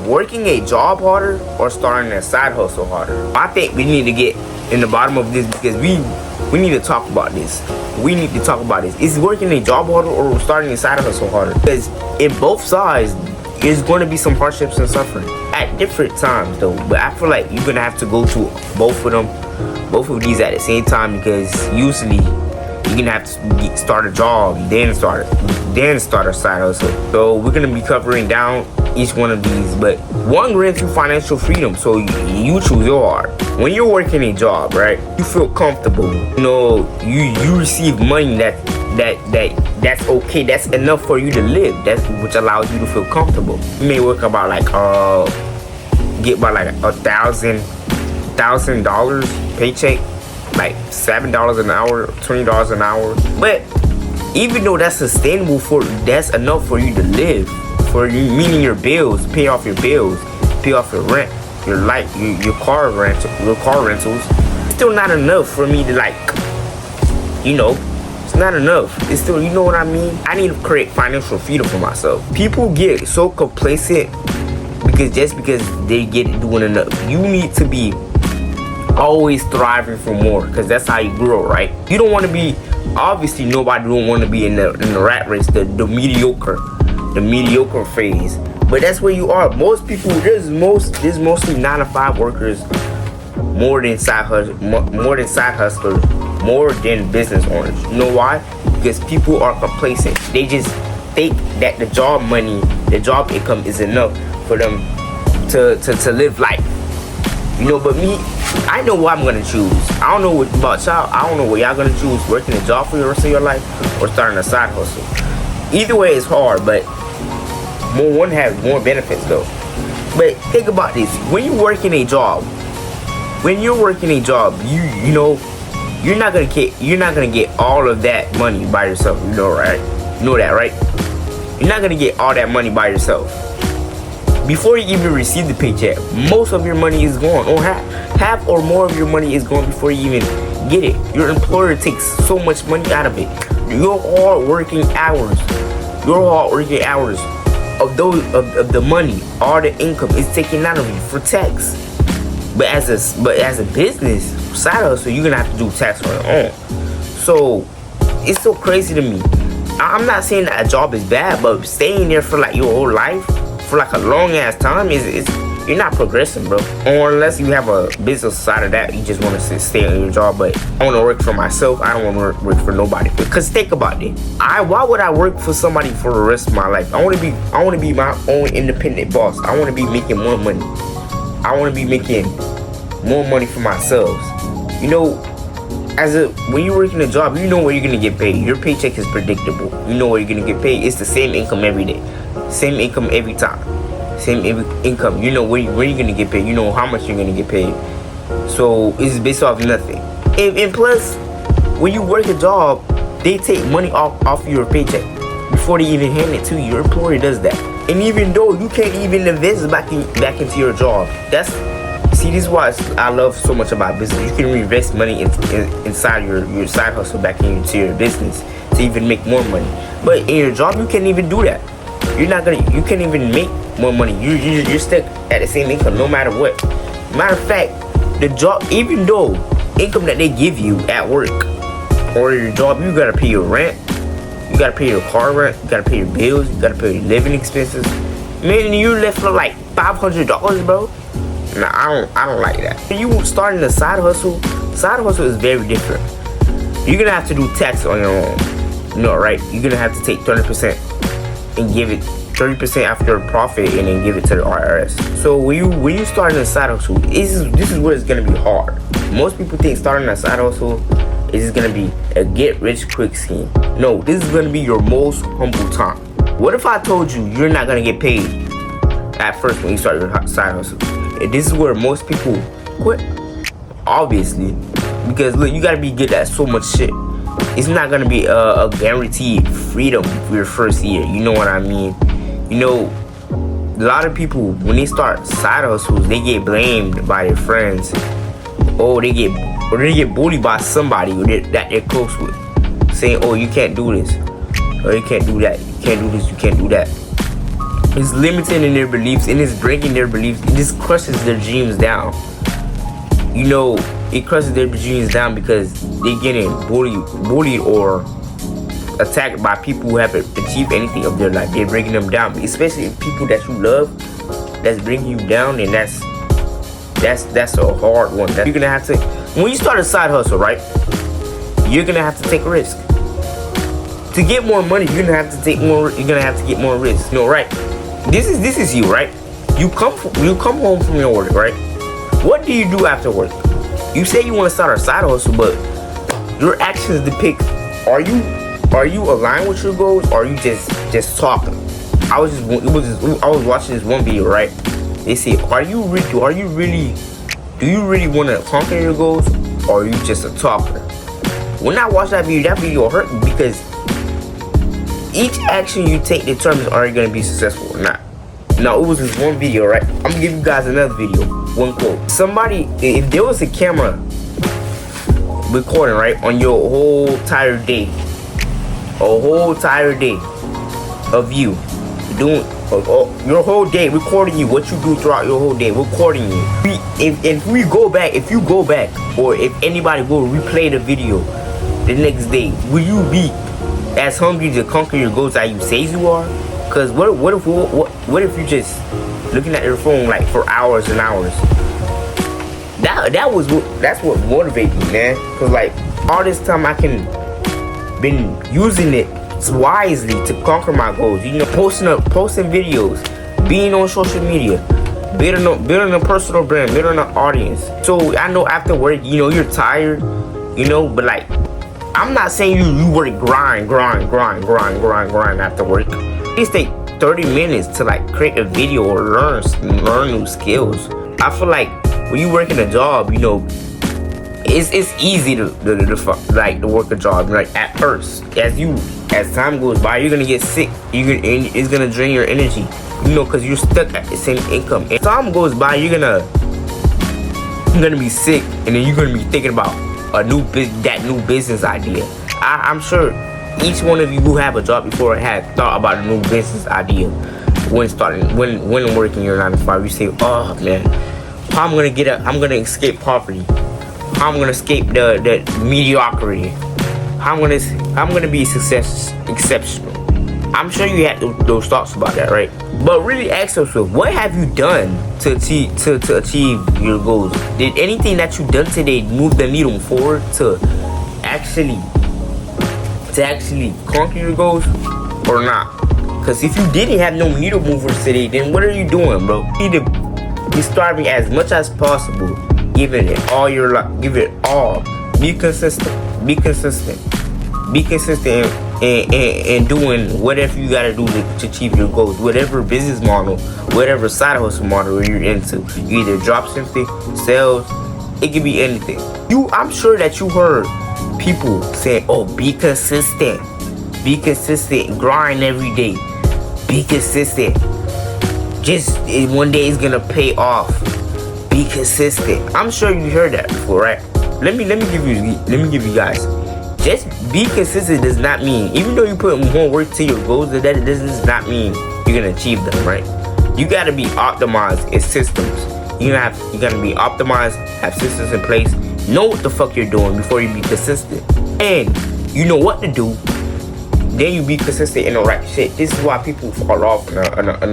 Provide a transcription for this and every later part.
working a job harder or starting a side hustle harder? I think we need to get in the bottom of this because we need to talk about this. We need to talk about this. Is working a job harder or starting a side hustle harder? Because in both sides, there's going to be some hardships and suffering at different times though. But I feel like you're going to have to go through both of these at the same time, because usually you're going to have to start a job, then start a side hustle. So we're going to be covering down each one of these, but one grants you financial freedom, so you choose your heart. When you're working a job, right, you feel comfortable. You know, you receive money that's okay, that's enough for you to live, which allows you to feel comfortable. You may work about like get about like $1,000 paycheck, like $7 an hour, $20 an hour. But even though that's sustainable, that's enough for you to live, for you, meaning your bills, pay off your bills, pay off your rent, your light, your car rentals. It's still not enough for me to, like, you know, it's not enough. It's still, you know what I mean? I need to create financial freedom for myself. People get so complacent because they get doing enough. You need to be always thriving for more, because that's how you grow, right? You don't want to be, obviously nobody don't want to be in the rat race, the mediocre phase. But that's where you are. Most people, there's mostly 9 to 5 workers, more than side hustlers, more than business owners. You know why? Because people are complacent. They just think that the job money, the job income is enough for them to live life. You know, but me, I know what I'm gonna choose. I don't know what about y'all. I don't know what y'all gonna choose: working a job for the rest of your life or starting a side hustle. Either way, it's hard, but one has more benefits though. But think about this: when you're working a job, you know, you're not gonna get all of that money by yourself. You know, right? You know that, right? You're not gonna get all that money by yourself. Before you even receive the paycheck, most of your money is gone, or half or more of your money is gone before you even get it. Your employer takes so much money out of it. Your hard working hours of the money, all the income is taken out of you for tax. But as a business side hustle, you're gonna have to do tax on your own. So it's so crazy to me. I'm not saying that a job is bad, but staying there for like your whole life, for like a long ass time, is you're not progressing, bro. Or unless you have a business side of that, you just want to stay on your job. But I want to work for myself. I don't want to work for nobody. Because think about it. Why would I work for somebody for the rest of my life? I want to be my own independent boss. I want to be making more money. I want to be making more money for myself. You know, when you're working a job, you know where you're gonna get paid. Your paycheck is predictable. You know where you're gonna get paid. It's the same income every day, same income every time, same income. You know where you're gonna get paid. You know how much you're gonna get paid. So it's based off nothing. And plus, when you work a job, they take money off your paycheck before they even hand it to you. Your employer does that. And even though you can't even invest back into your job, see, this is why I love so much about business. You can reinvest money inside your side hustle back into your business to even make more money. But in your job, you can't even do that. You can't even make more money. You're stuck at the same income no matter what. Matter of fact, the job, even though income that they give you at work or your job, you gotta pay your rent, you gotta pay your car rent, you gotta pay your bills, you gotta pay your living expenses. Man, you're left for like $500, bro. Nah, I don't like that. When you starting a side hustle is very different. You're gonna have to do tax on your own. You know, right? You're gonna have to take 30% and give it 30% after profit and then give it to the IRS. So when you starting a side hustle, this is where it's gonna be hard. Most people think starting a side hustle is gonna be a get rich quick scheme. No, this is gonna be your most humble time. What if I told you you're not gonna get paid at first when you start your side hustle? This is where most people quit, obviously, because look, you gotta be good at so much shit. It's not gonna be a guaranteed freedom for your first year. You know what I mean? You know, a lot of people, when they start side hustles, they get blamed by their friends, or they get bullied by somebody that they're close with, saying, "Oh, you can't do this, or you can't do that. You can't do this. You can't do that." It's limiting in their beliefs, and it's breaking their beliefs. It just crushes their dreams down. You know, it crushes their dreams down because they're getting bullied or attacked by people who haven't achieved anything of their life. They're breaking them down, especially people that you love. That's bringing you down, and that's a hard one. You're gonna have to, when you start a side hustle, right? You're gonna have to take a risk. To get more money, you're gonna have to take more. You're gonna have to get more risks. You know, right? This is you, right? You come home from your work, right? What do you do after work? You say you want to start a side hustle, but your actions depict: are you aligned with your goals, or are you just talking? I was watching this one video, right? They say, do you really want to conquer your goals, or are you just a talker? When I watched that video hurt me because each action you take determines are you going to be successful or not. Now, it was this one video, right? I'm going to give you guys another video. One quote. Somebody, if there was a camera recording, right, on your whole entire day, of you doing your whole day, recording you, what you do throughout your whole day, recording you. If you go back, or if anybody go replay the video the next day, will you be as hungry to conquer your goals as you say you are? Cause what if you just looking at your phone like for hours and hours? That's what motivates me, man. Cause like all this time I been using it wisely to conquer my goals. You know, posting videos, being on social media, building a personal brand, building an audience. So I know after work, you know, you're tired, you know, but like I'm not saying you work grind after work. It takes 30 minutes to like create a video or learn new skills. I feel like when you work in a job, you know, it's easy to work a job. Like at first, as time goes by, you're gonna get sick. It's gonna drain your energy, you know, cause you're stuck at the same income. As time goes by, you're gonna be sick, and then you're gonna be thinking about that new business idea. I'm sure each one of you who have a job before had thought about a new business idea when working your 9 to 5. You say, oh man, how I'm gonna escape poverty. How I'm gonna escape the mediocrity. How I'm gonna be exceptional. I'm sure you had those thoughts about that, right? But really ask yourself, what have you done to achieve your goals? Did anything that you done today move the needle forward to actually conquer your goals or not? Because if you didn't have no needle movers today, then what are you doing, bro? You need to be starving as much as possible, giving it all your life, give it all. Be consistent and doing whatever you gotta do to achieve your goals. Whatever business model, whatever side hustle model you're into. You either drop something, sales, it could be anything. I'm sure that you heard people say, oh, be consistent, grind every day, be consistent. Just one day it's gonna pay off. Be consistent. I'm sure you heard that before, right? Let me give you guys. Just be consistent does not mean, even though you put more work to your goals, that does not mean you're gonna achieve them, right? You gotta be optimized in systems. You gotta be optimized, have systems in place, know what the fuck you're doing before you be consistent, and you know what to do. Then you be consistent in the right shit. This is why people fall off in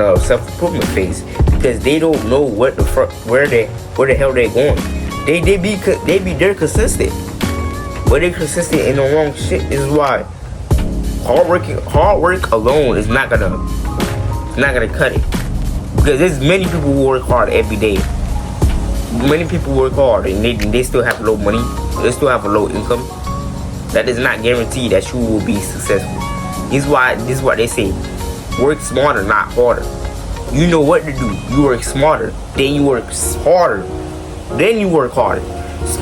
a self-improvement phase, because they don't know what the fuck, where the hell they going. They're consistent, but they're consistent in the wrong shit. This is why hard work alone is not gonna cut it, because there's many people who work hard every day. Many people work hard and they still have low money, they still have a low income. That does not guarantee that you will be successful. This is what they say: work smarter, not harder. You know what to do. You work smarter, then you work harder, then you work harder.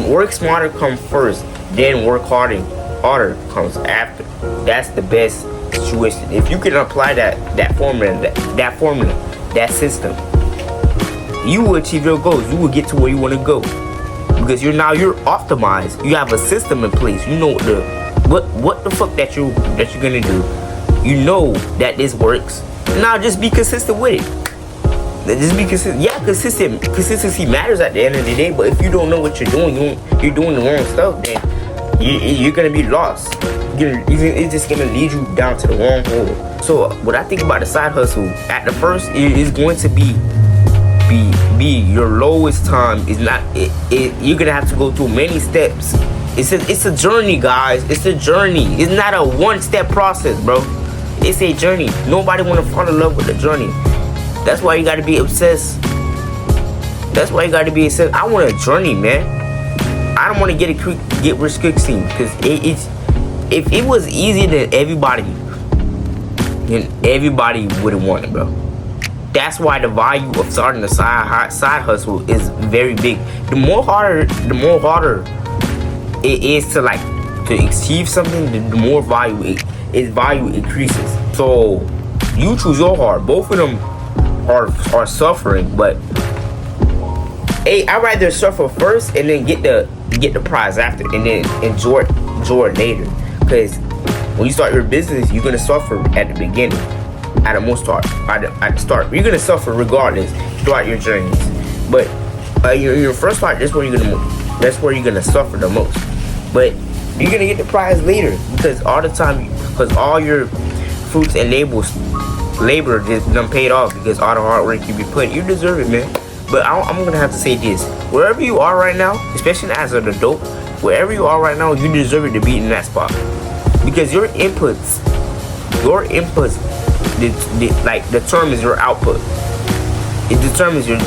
Work smarter comes first, then work harder comes after. That's the best situation. If you can apply that formula, that system, you will achieve your goals. You will get to where you want to go, because you're optimized. You have a system in place. You know what the fuck that you're gonna do. You know that this works, Now just be consistent with it. Just be consistent. Yeah, consistency matters at the end of the day. But if you don't know what you're doing, you're doing the wrong stuff, then you're gonna be lost. It's just gonna lead you down to the wrong hole. So what I think about the side hustle, at the first, it is going to be your lowest time. Is not you're gonna have to go through many steps. It's a journey, guys. It's a journey. It's not a one-step process, bro. It's a journey. Nobody wanna fall in love with the journey. That's why you gotta be obsessed. I want a journey, man. I don't want to get rich quick scheme, because if it was easy, then everybody wouldn't want it, bro. That's why the value of starting a side hustle is very big. The more harder it is to achieve something, the more value increases. So you choose your hard. Both of them are suffering, but hey, I'd rather suffer first and then get the prize after, and then enjoy it later. Because when you start your business, you're gonna suffer at the beginning, at the start. You're gonna suffer regardless throughout your journeys. But your first part, that's where you're gonna suffer the most. But you're gonna get the prize later, because all your fruits and labor just done paid off, because all the hard work you be putting, you deserve it, man. But I'm gonna have to say this: wherever you are right now, especially as an adult, wherever you are right now, you deserve it to be in that spot, because your inputs, determines your output. It determines your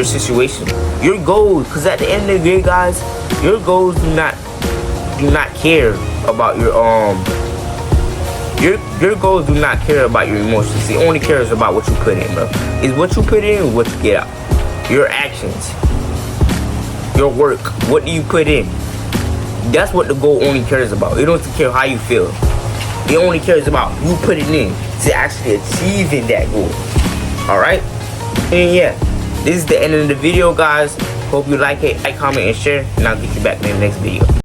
situation, your goals. Because at the end of the day, guys, your goals do not care about your goals do not care about your emotions. It only cares about what you put in, bro. It's what you put in and what you get out. Your actions, your work, what do you put in? That's what the goal only cares about. It don't care how you feel. It only cares about you putting in to actually achieving that goal. Alright? And yeah, this is the end of the video, guys. Hope you like it. Like, comment, and share. And I'll get you back in the next video.